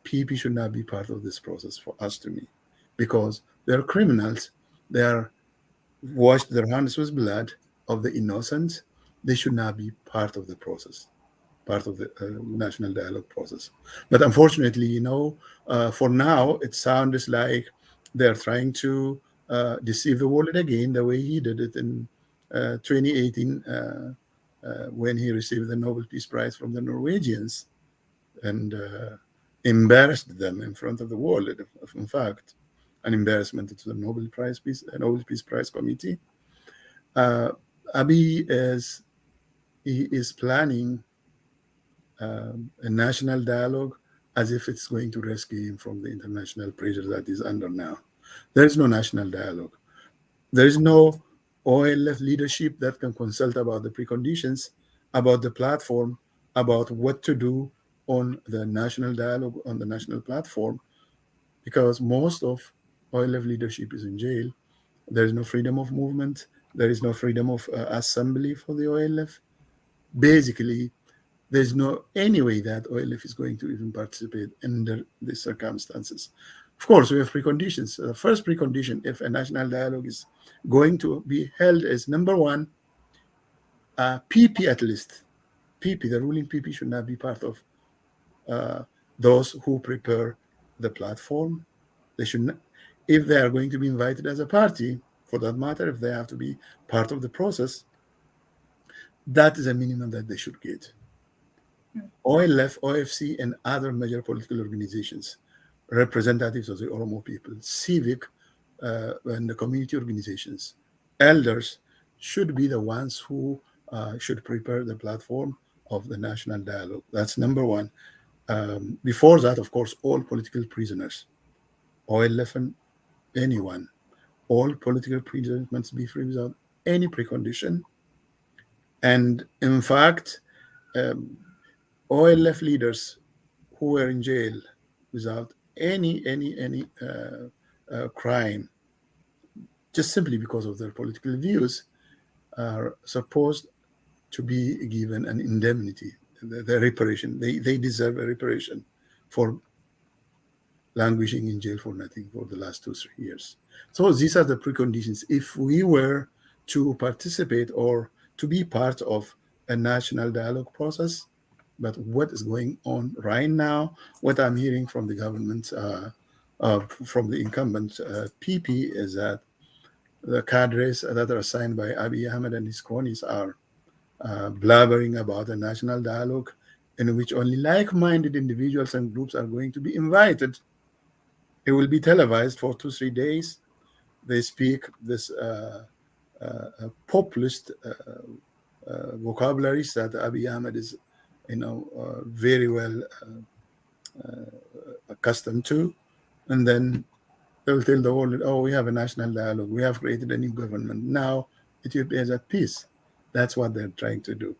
PP should not be part of this process for us, to me, because they're criminals. They are washed their hands with blood of the innocent. They should not be part of the process, part of the national dialogue process. But unfortunately, for now, it sounds like they're trying to deceive the world again, the way he did it in 2018 when he received the Nobel Peace Prize from the Norwegians and embarrassed them in front of the world. In fact, an embarrassment to the Nobel Peace Prize Committee. Abiy is planning a national dialogue as if it's going to rescue him from the international pressure that he's under now. There is no national dialogue. There is no OLF leadership that can consult about the preconditions, about the platform, about what to do on the national dialogue, on the national platform, because most of OLF leadership is in jail. There is no freedom of movement. There is no freedom of assembly for the OLF. Basically, there's no any way that OLF is going to even participate under these circumstances. Of course, we have preconditions. The first precondition, if a national dialogue is going to be held, is number one, PP at least. PP, the ruling PP, should not be part of those who prepare the platform. They should not, if they are going to be invited as a party, for that matter, if they have to be part of the process, that is a minimum that they should get. OLF, OFC, and other major political organizations, representatives of the Oromo people, civic and the community organizations, elders should be the ones who should prepare the platform of the national dialogue. That's number one. Before that, of course, all political prisoners, OLF and anyone, all political prisoners must be free without any precondition. And in fact, OLF leaders who were in jail without any crime, just simply because of their political views, are supposed to be given an indemnity, the reparation. They deserve a reparation for languishing in jail for nothing for the last 2-3 years. So these are the preconditions. If we were to participate or to be part of a national dialogue process, but what is going on right now, what I'm hearing from the government from the incumbent PP is that the cadres that are assigned by Abiy Ahmed and his cronies are blabbering about a national dialogue in which only like-minded individuals and groups are going to be invited. It will be televised for 2 3 days. They speak this populist vocabularies that Abiy Ahmed is, very well accustomed to, and then they will tell the world, "Oh, we have a national dialogue. We have created a new government. Now Ethiopia is at peace." That's what they're trying to do.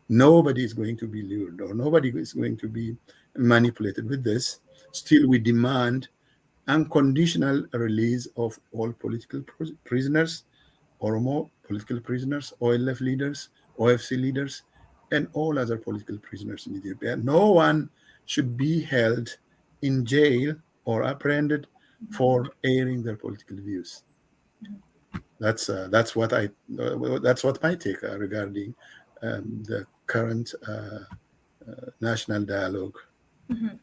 Nobody is going to be lured or nobody is going to be manipulated with this. Still, we demand unconditional release of all political prisoners, Oromo political prisoners, OLF leaders, OFC leaders, and all other political prisoners in Ethiopia. No one should be held in jail or apprehended for airing their political views. That's what my take regarding the current national dialogue. Mhm.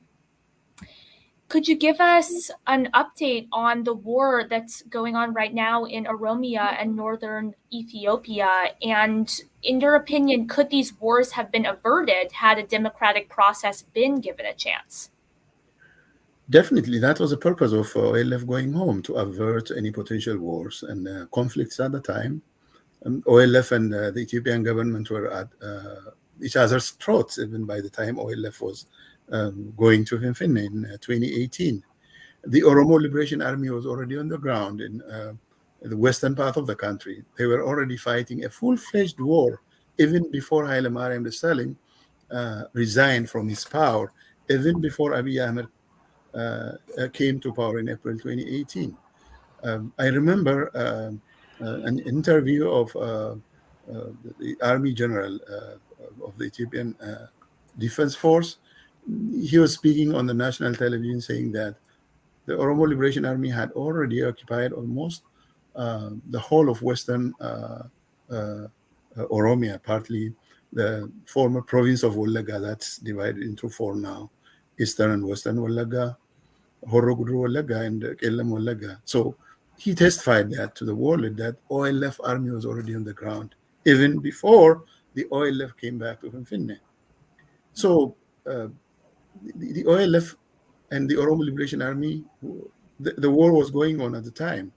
Could you give us an update on the war that's going on right now in Oromia and northern Ethiopia? And in your opinion, could these wars have been averted had a democratic process been given a chance? Definitely, that was the purpose of OLF going home, to avert any potential wars and conflicts at the time. OLF and the Ethiopian government were at each other's throats even by the time OLF was going to Finfinne in 2018. The Oromo Liberation Army was already on the ground in the western part of the country. They were already fighting a full-fledged war even before Haile Mariam Desalegn resigned from his power, even before Abiy Ahmed came to power in April 2018. I remember an interview of the Army General of the Ethiopian Defense Force. He was speaking on the national television saying that the Oromo Liberation Army had already occupied almost the whole of Western Oromia, partly the former province of Wolaga that's divided into four now, Eastern and Western Wolaga, Horogudru Wolaga, and Kellam Wolaga. So he testified that to the world that OLF army was already on the ground, even before the OLF came back to Finfinne. So the OLF and the Oromo Liberation Army, the war was going on at the time.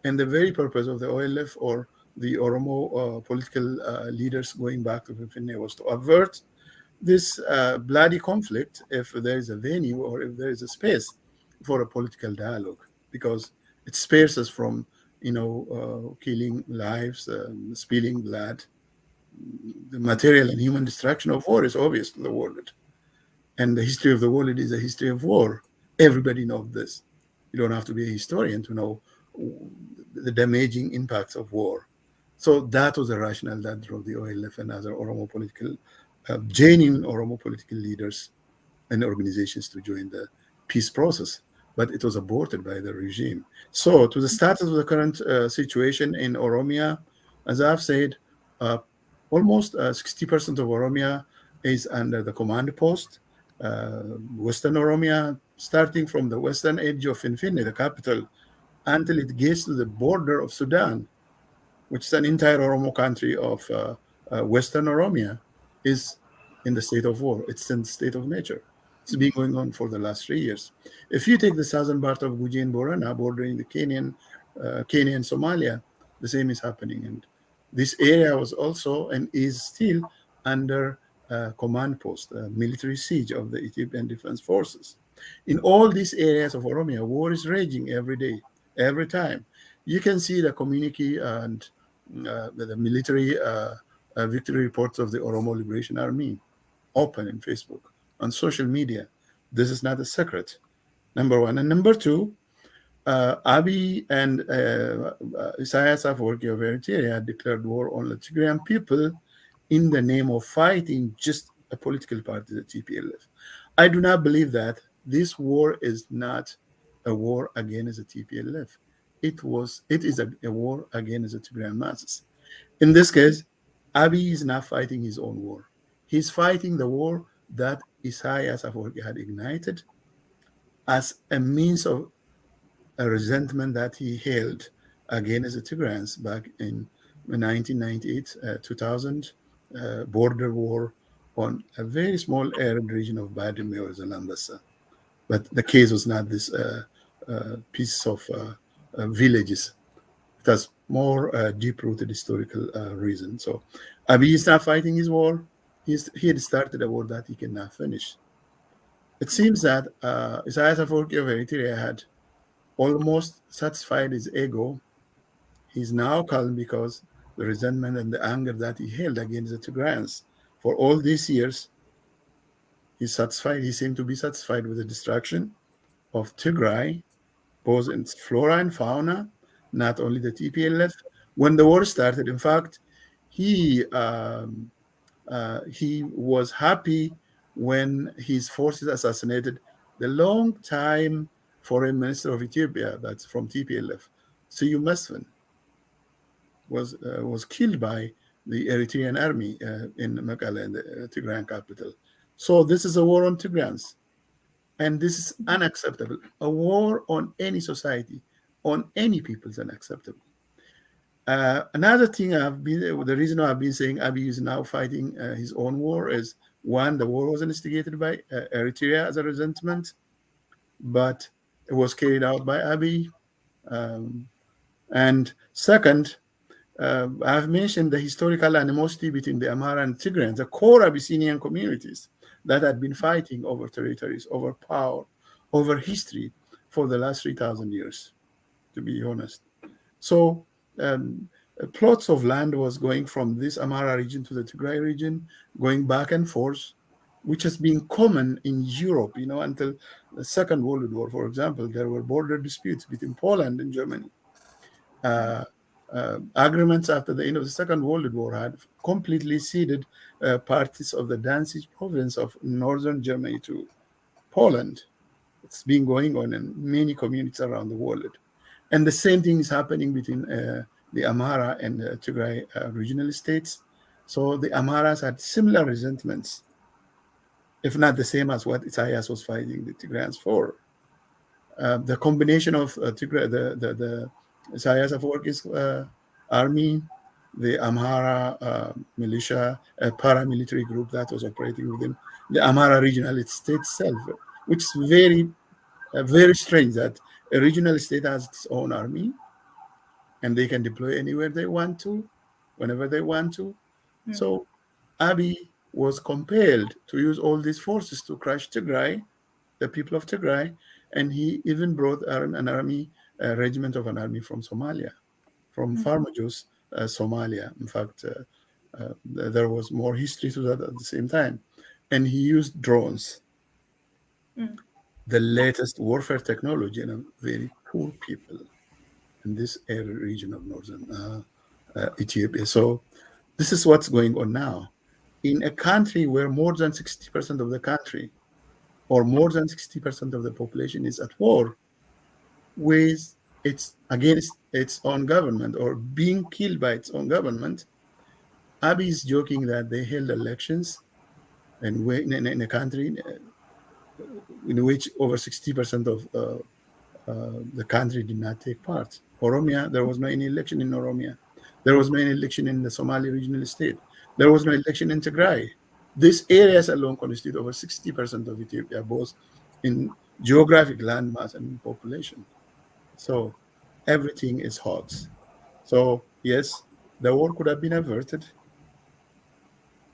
And the very purpose of the OLF or the Oromo political leaders going back to Finfinne was to avert this bloody conflict if there is a venue or if there is a space for a political dialogue, because it spares us from, killing lives, spilling blood. The material and human destruction of war is obvious to the world. And the history of the world is a history of war. Everybody knows this. You don't have to be a historian to know the damaging impacts of war. So that was the rationale that drove the OLF and other Oromo political, genuine Oromo political leaders and organizations to join the peace process. But it was aborted by the regime. So to the status of the current situation in Oromia, as I've said, almost 60% of Oromia is under the command post. Western Oromia, starting from the western edge of Finfinne, the capital, until it gets to the border of Sudan, which is an entire Oromo country of Western Oromia, is in the state of war. It's in the state of nature. It's been going on for the last 3 years. If you take the southern part of Guji and Borana, bordering the Kenya and Somalia, the same is happening. And this area was also and is still under command post, military siege of the Ethiopian Defense Forces. In all these areas of Oromia, war is raging every day, every time. You can see the communique and the military victory reports of the Oromo Liberation Army open in Facebook, on social media. This is not a secret, number one. And number two, Abiy and Isaias Afwerki of Eritrea declared war on the Tigrayan people in the name of fighting just a political party, the TPLF. I do not believe that. This war is not a war against the TPLF. It is a war against the Tigrayan masses. In this case, Abiy is not fighting his own war. He's fighting the war that Isaias Afwerki had ignited as a means of a resentment that he held against the Tigrayans back in 1998, 2000, border war on a very small arid region of Badimir, Zalambasa. But the case was not this piece of villages. It has more deep-rooted historical reason. So Abiy is not fighting his war. He had started a war that he cannot finish. It seems that Isaias Afwerki of Eritrea had almost satisfied his ego. He's now calm because the resentment and the anger that he held against the Tigrayans for all these years, he's satisfied. He seemed to be satisfied with the destruction of Tigray, both in its flora and fauna, not only the TPLF. When the war started, in fact, he he was happy when his forces assassinated the long-time foreign minister of Ethiopia, that's from TPLF, Siyu Mesfin, was killed by the Eritrean army in Mekelle, the Tigrayan capital. So this is a war on Tigrayans, and this is unacceptable. A war on any society, on any people is unacceptable. Another thing the reason I've been saying Abiy is now fighting his own war is, one, the war was instigated by Eritrea as a resentment, but it was carried out by Abiy. And second, I've mentioned the historical animosity between the Amhara and Tigrayans, the core Abyssinian communities that had been fighting over territories, over power, over history for the last 3,000 years, to be honest. So plots of land was going from this Amhara region to the Tigray region, going back and forth, which has been common in Europe, until the Second World War. For example, there were border disputes between Poland and Germany. Agreements after the end of the Second World War had completely ceded parts of the Danzig province of northern Germany to Poland. It's been going on in many communities around the world. And the same thing is happening between the Amhara and the Tigray regional states. So the Amharas had similar resentments, if not the same as what Isaias was fighting the Tigrayans for. The combination of Tigray, the Isaias Afwerki's army, the Amhara militia, a paramilitary group that was operating within the Amhara regional state itself, which is very strange that a regional state has its own army and they can deploy anywhere they want to, whenever they want to. So Abiy was compelled to use all these forces to crush Tigray, the people of Tigray, and he even brought an army, a regiment of an army from Somalia, from Farmajus, Somalia. In fact, there was more history to that at the same time. And he used drones, the latest warfare technology, in a very poor people in this area region of northern Ethiopia. So this is what's going on now. In a country where more than 60% of the country, or more than 60% of the population, is at war with against its own government or being killed by its own government, Abiy is joking that they held elections and in a country in which over 60% of the country did not take part. Oromia, there was no any election in Oromia. There was no any election in the Somali regional state. There was no election in Tigray. These areas alone constitute over 60% of Ethiopia, both in geographic landmass and in population. So everything is hot. So yes, the war could have been averted,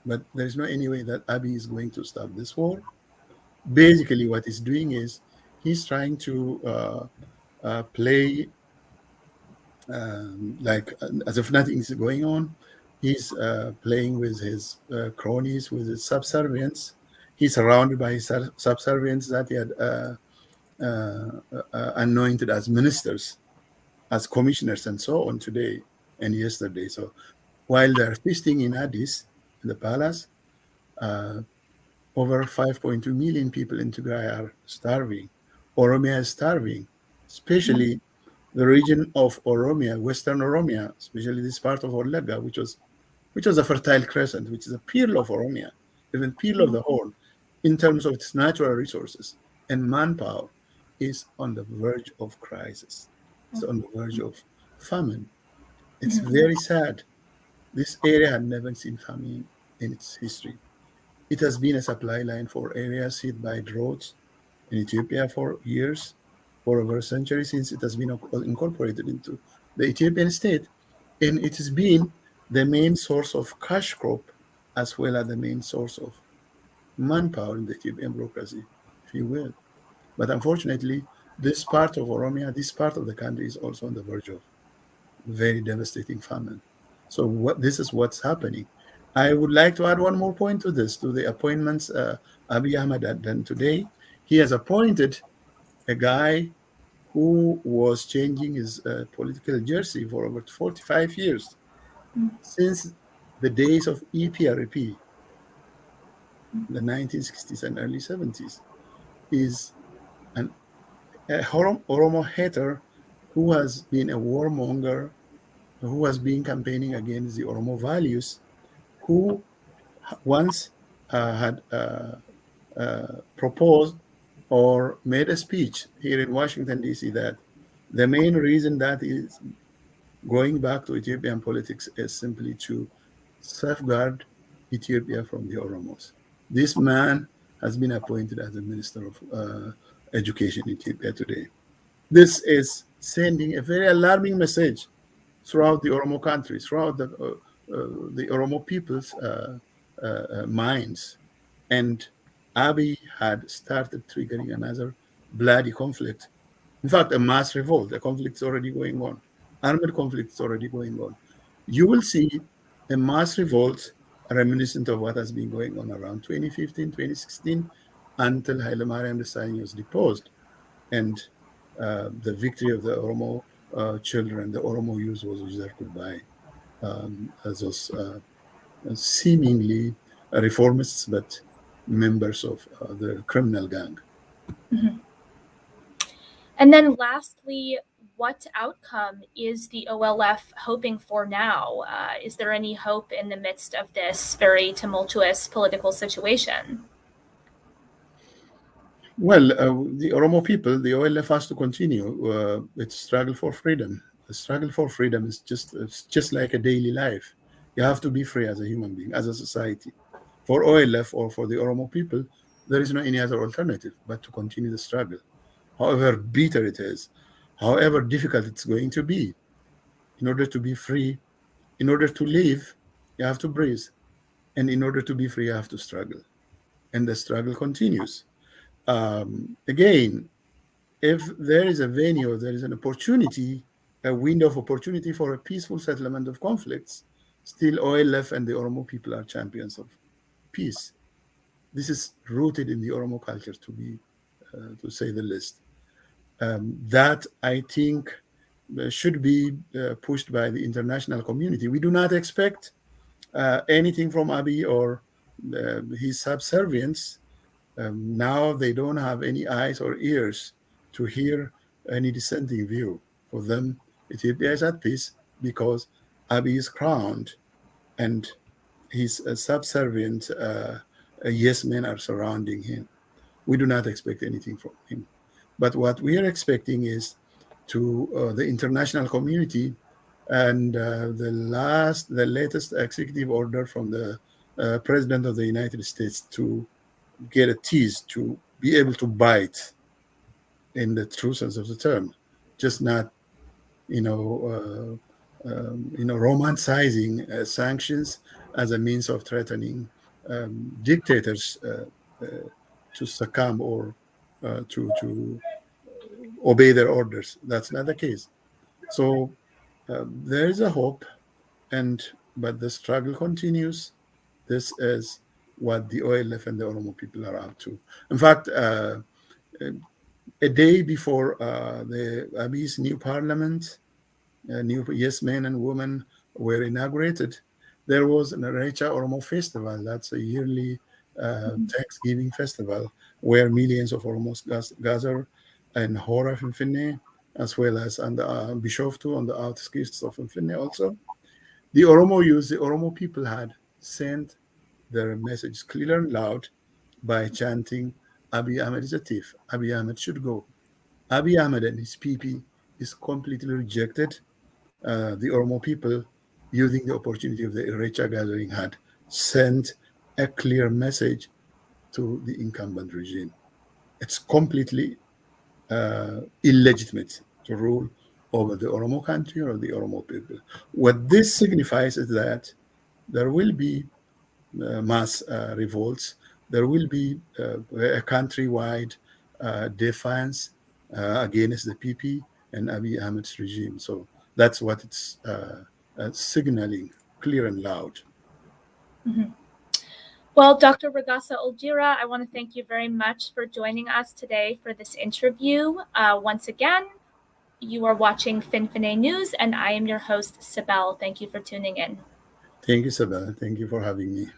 but there's no any way that Abiy is going to stop this war. Basically, what he's doing is he's trying to play like as if nothing is going on. He's playing with his cronies, with his subservients. He's surrounded by his subservients that he had anointed as ministers, as commissioners, and so on today and yesterday. So while they're feasting in Addis, in the palace, over 5.2 million people in Tigray are starving. Oromia is starving, especially the region of Oromia, Western Oromia, especially this part of Orlega, which was a fertile crescent, which is a pearl of Oromia, even pearl of the whole, in terms of its natural resources and manpower. is on the verge of crisis. It's on the verge of famine. It's Mhm. very sad. This area had never seen famine in its history. It has been a supply line for areas hit by droughts in Ethiopia for years, for over a century since it has been incorporated into the Ethiopian state. And it has been the main source of cash crop as well as the main source of manpower in the Ethiopian bureaucracy, if you will. But unfortunately, this part of Oromia, this part of the country is also on the verge of very devastating famine. So this is what's happening. I would like to add one more point to this, to the appointments Abiy Ahmed had done today. He has appointed a guy who was changing his political jersey for over 45 years, since the days of EPRP, the 1960s and early 70s, is an, a Oromo hater who has been a warmonger, who has been campaigning against the Oromo values, who once had proposed or made a speech here in Washington, D.C., that the main reason that is going back to Ethiopian politics is simply to safeguard Ethiopia from the Oromos. This man has been appointed as the Minister of Education in Ethiopia today. This is sending a very alarming message throughout the Oromo country, throughout the Oromo people's minds. And Abiy had started triggering another bloody conflict. In fact, a mass revolt, a conflict is already going on. Armed conflict is already going on. You will see a mass revolt reminiscent of what has been going on around 2015, 2016, until Haile Mariam Desalegn was deposed. And the victory of the Oromo children, the Oromo youth, was usurped by those seemingly reformists, but members of the criminal gang. Mhm. And then lastly, what outcome is the OLF hoping for now? Is there any hope in the midst of this very tumultuous political situation? Well, the Oromo people, the OLF has to continue its struggle for freedom. The struggle for freedom is it's just like a daily life. You have to be free as a human being, as a society. For OLF or for the Oromo people, there is no any other alternative but to continue the struggle. However bitter it is, however difficult it's going to be, in order to be free, in order to live, you have to breathe. And in order to be free, you have to struggle. And the struggle continues. Again, if there is a venue, there is an opportunity, a window of opportunity for a peaceful settlement of conflicts, still OLF and the Oromo people are champions of peace. This is rooted in the Oromo culture, to say the least. That I think should be pushed by the international community. We do not expect anything from Abiy or his subservients. Now they don't have any eyes or ears to hear any dissenting view. For them, Ethiopia is at peace because Abiy is crowned and his subservient yes men are surrounding him. We do not expect anything from him. But what we are expecting is to the international community and the latest executive order from the President of the United States to get a tease, to be able to bite in the true sense of the term, just not, romanticizing sanctions as a means of threatening dictators to succumb or to obey their orders. That's not the case. So there is a hope, but the struggle continues. This is what the OLF and the Oromo people are up to. In fact, a day before the Abiy's new parliament, new yes men and women were inaugurated, there was an Recha Oromo festival. That's a yearly Thanksgiving festival where millions of Oromos gather in Hora, Finfinne, as well as on the Bishoftu on the outskirts of Finfinne also. The Oromo youth, the Oromo people had sent their message clear and loud by chanting, Abiy Ahmed is a thief, Abiy Ahmed should go. Abiy Ahmed and his PP is completely rejected. The Oromo people, using the opportunity of the Irrecha gathering, had sent a clear message to the incumbent regime. It's completely illegitimate to rule over the Oromo country or the Oromo people. What this signifies is that there will be mass revolts. There will be a countrywide defiance against the PP and Abiy Ahmed's regime. So that's what it's signaling clear and loud. Mm-hmm. Well, Dr. Ragassa Oljira, I want to thank you very much for joining us today for this interview. Once again, you are watching Finfine News, and I am your host, Sibel. Thank you for tuning in. Thank you, Sibel. Thank you for having me.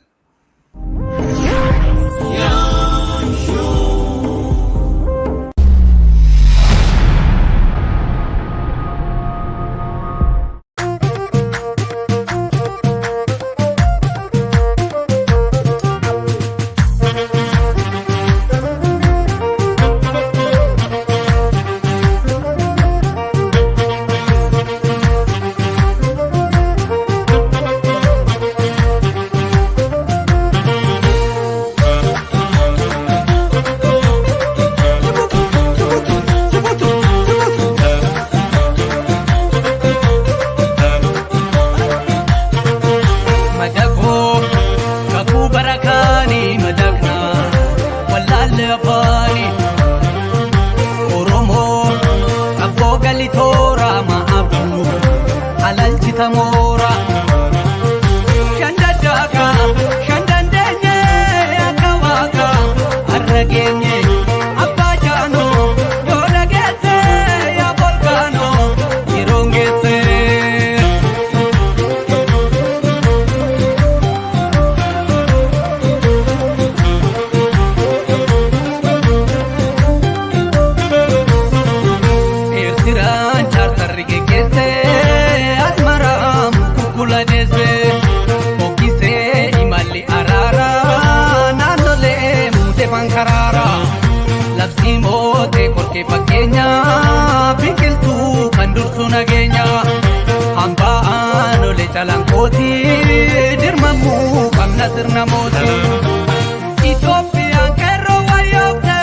Ethiopian kerro wayofte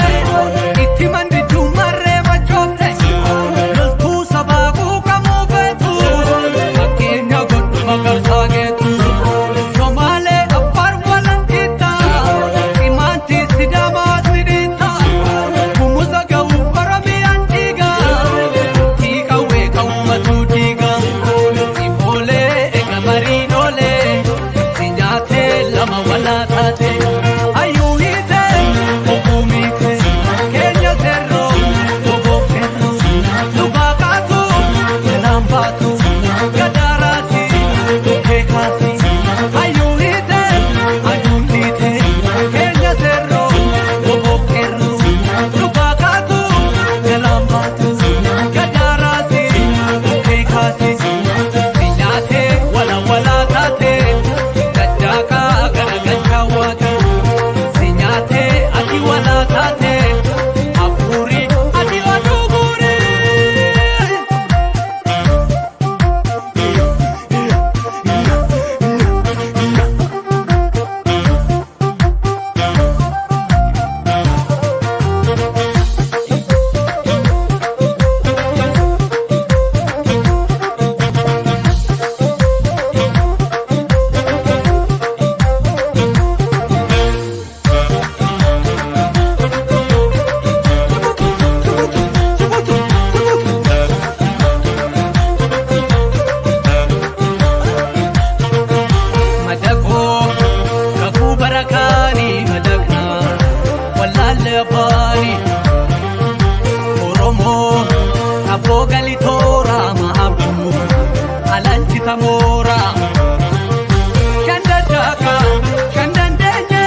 itti manditu marre machofte loltu sababu kamufetu akenya godhu magarsagetu somale afar walantita imanti sidama sidita kumuza gau Oromia and Ethiopia tika we kaumatu diga sipole ekabarinole sinyate lama wala tate Oromo abogali tora maabdu alanti tamora shandaka shandandenye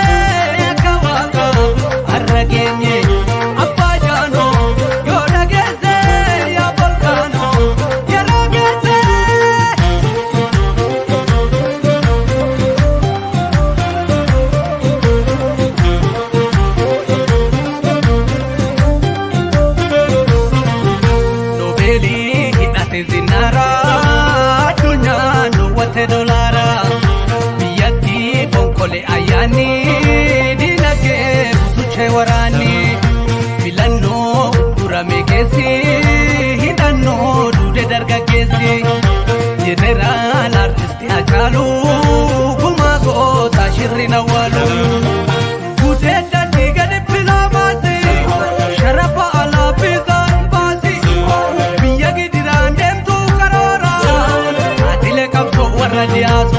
yakawaka arragenye appajano yorageze ya volcano yarageze mara dunya no wate dolara biyati bonkole ayani dinake buche warani filano durame kesi hidano dude darga kesi general artist achalu gumago tashirina walu gudeda diga diplomasi sharafa ala bizan basi biyagi dirandem tu karora adile kapso waradias